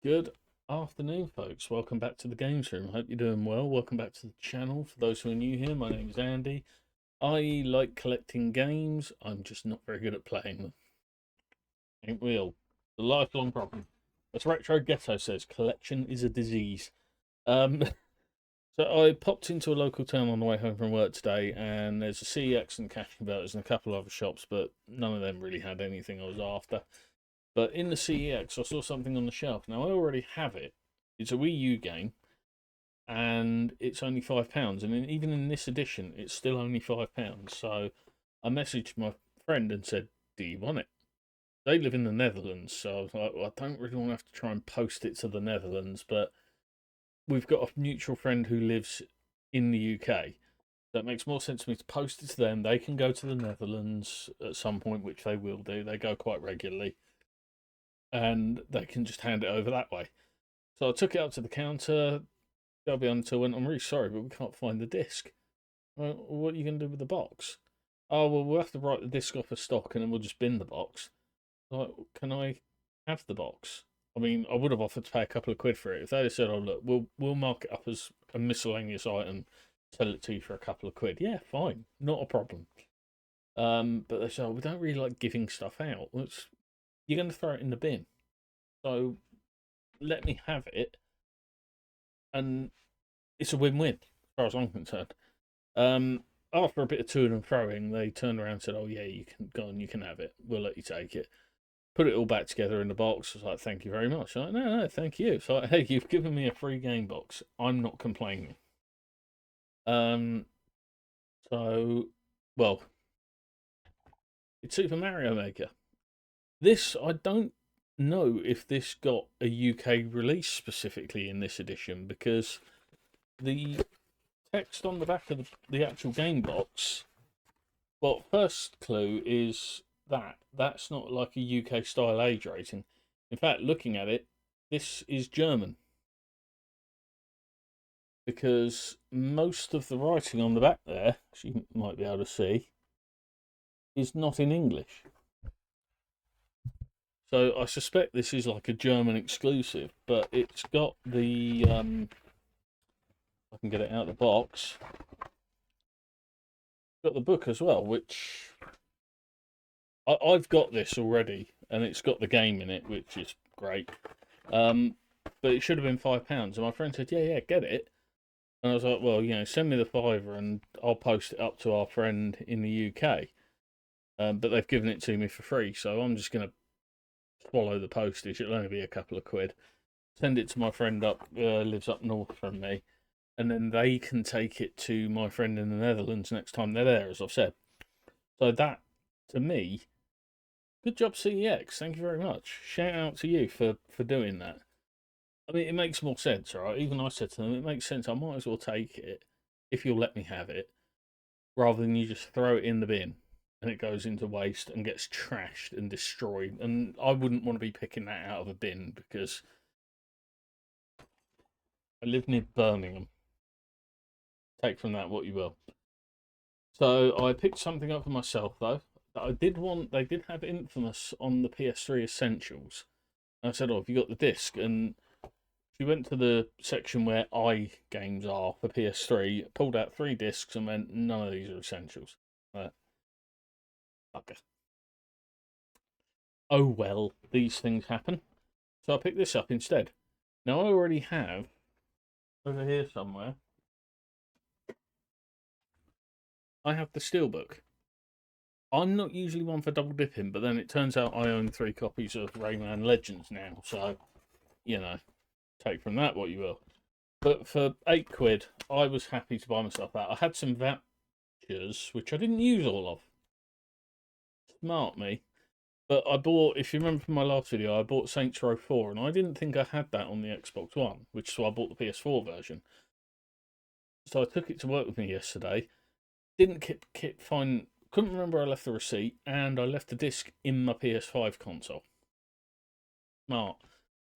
Good afternoon, folks. Welcome back to the Games Room. Hope you're doing well. Welcome back to the channel. For those who are new here, my name is Andy. I like collecting games. I'm just not very good at playing them. Ain't we all? The lifelong problem. As Retro Ghetto says, collection is a disease. Um, so I popped into a local town on the way home from work today, and there's a CEX and cash converters and a couple of other shops, but none of them really had anything I was after. But in the CEX, I saw something on the shelf. Now, I already have it. It's a Wii U game, and it's only £5. And even in this edition, it's still only £5. So I messaged my friend and said, "Do you want it?" They live in the Netherlands, so I was like, well, I don't really want to have to try and post it to the Netherlands, but we've got a mutual friend who lives in the UK. That makes more sense to me to post it to them. They can go to the Netherlands at some point, which they will do. They go quite regularly, and they can just hand it over that way. So I took it up to the counter. I'll be honest, I went, "I'm really sorry, but we can't find the disc." Well, what are you going to do with the box? "Oh, well, we'll have to write the disc off of stock and then we'll just bin the box." Like, can I have the box? I mean, I would have offered to pay a couple of quid for it. If they had said, "Oh, look, we'll mark it up as a miscellaneous item, sell it to you for a couple of quid," yeah, fine, not a problem. But they said, "Oh, we don't really like giving stuff out. You're going to throw it in the bin. So let me have it, and it's a win-win as far as I'm concerned." Um, After a bit of toing and throwing, they turned around and said, "Oh yeah, you can go on, you can have it. We'll let you take it." Put it all back together in the box. I was like, "Thank you very much." I'm like, "No, no, thank you." It's like, "Hey, you've given me a free game box. I'm not complaining." Um, so, well, it's Super Mario Maker. This I don't know if this got a UK release specifically in this edition, because the text on the back of the actual game box. Well, first clue is that's not like a UK style age rating. In fact, looking at it, this is German, because most of the writing on the back there, as you might be able to see, is not in English. So I suspect this is like a German exclusive, but it's got the I can get it out of the box. It's got the book as well, which I've got this already, and it's got the game in it, which is great. Um, but it should have been £5. And my friend said, "Yeah, yeah, get it." And I was like, "Well, send me the fiver and I'll post it up to our friend in the UK." But they've given it to me for free, so I'm just going to swallow the postage. It'll only be a couple of quid. Send it to my friend up, lives up north from me, and then they can take it to my friend in the Netherlands next time they're there, as I've said. So that, to me, good job, CEX. Thank you very much. Shout out to you for doing that. I mean, it makes more sense, right? Even I said to them, it makes sense. I might as well take it if you'll let me have it, rather than you just throw it in the bin and it goes into waste and gets trashed and destroyed. And I wouldn't want to be picking that out of a bin, because I live near Birmingham. Take from that what you will. So I picked something up for myself though. That I did want. They did have Infamous on the PS3 Essentials. And I said, "Oh, have you got the disc?" And she went to the section where games are for PS3, pulled out 3 discs, and went, "None of these are essentials." Okay. Oh well, these things happen. So I picked this up instead. Now I already have, over here somewhere, I have the Steelbook. I'm not usually one for double dipping, but then it turns out I own 3 copies of Rayman Legends now, so, you know, take from that what you will. But for 8 quid, I was happy to buy myself that. I had some vouchers, which I didn't use all of. Smart me. But I bought, if you remember from my last video, I bought Saints Row 4, and I didn't think I had that on the Xbox One, which is why I bought the PS4 version. So I took it to work with me yesterday. Didn't find, couldn't remember I left the receipt, and I left the disc in my PS5 console. Smart.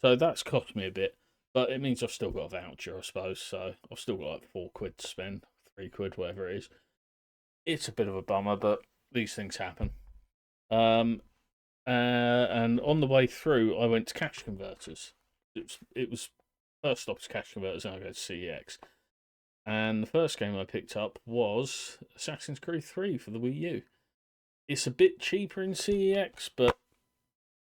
So that's cost me a bit, but it means I've still got a voucher, I suppose. So I've still got like 4 quid to spend, 3 quid, whatever it is. It's a bit of a bummer, but these things happen. And on the way through, I went to cash converters. It was first stop was Cash Converters, and I go to CEX. And the first game I picked up was Assassin's Creed 3 for the Wii U. It's a bit cheaper in CEX, but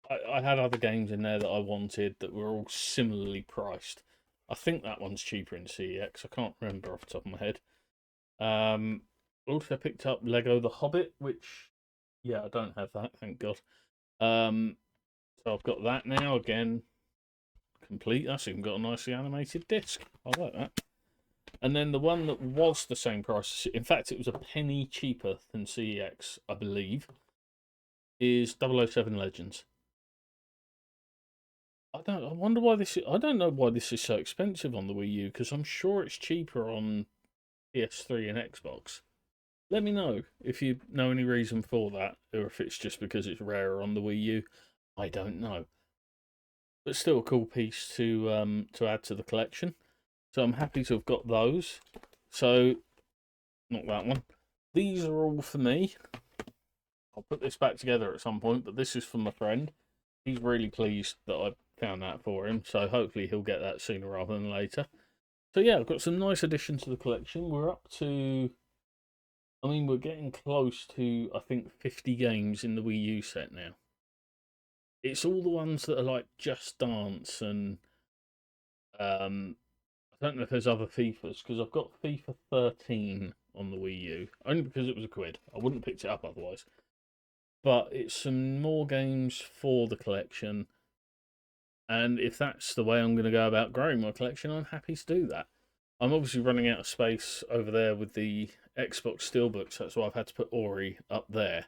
I had other games in there that I wanted that were all similarly priced. I think that one's cheaper in CEX. I can't remember off the top of my head. Also picked up Lego The Hobbit, which, yeah, I don't have that, thank God. So I've got that now, again, complete. That's even got a nicely animated disc. I like that. And then the one that was the same price, in fact, it was a penny cheaper than CEX, I believe, is 007 Legends. I wonder why this. I don't know why this is so expensive on the Wii U, because I'm sure it's cheaper on PS3 and Xbox. Let me know if you know any reason for that, or if it's just because it's rarer on the Wii U. I don't know, but still a cool piece to add to the collection. So I'm happy to have got those. So, not that one. These are all for me. I'll put this back together at some point, but this is for my friend. He's really pleased that I found that for him, so hopefully he'll get that sooner rather than later. So yeah, I've got some nice additions to the collection. We're up to, I mean, we're getting close to, I think, 50 games in the Wii U set now. It's all the ones that are like Just Dance and I don't know if there's other FIFAs, because I've got FIFA 13 on the Wii U, only because it was £1. I wouldn't have picked it up otherwise. But it's some more games for the collection, and if that's the way I'm going to go about growing my collection, I'm happy to do that. I'm obviously running out of space over there with the Xbox Steelbooks, that's why I've had to put Ori up there.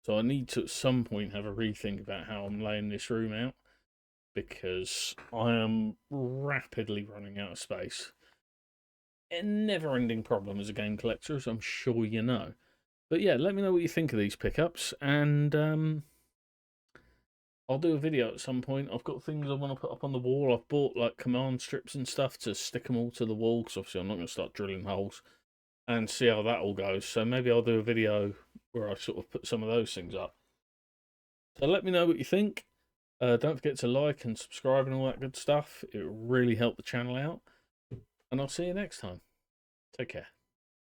So I need to at some point have a rethink about how I'm laying this room out, because I am rapidly running out of space. A never-ending problem as a game collector, as I'm sure you know. But yeah, let me know what you think of these pickups, and I'll do a video at some point. I've got things I want to put up on the wall. I've bought like command strips and stuff to stick them all to the wall, because obviously I'm not going to start drilling holes, and see how that all goes. So maybe I'll do a video where I sort of put some of those things up. So let me know what you think. Don't forget to like and subscribe and all that good stuff. It will really help the channel out. And I'll see you next time. Take care.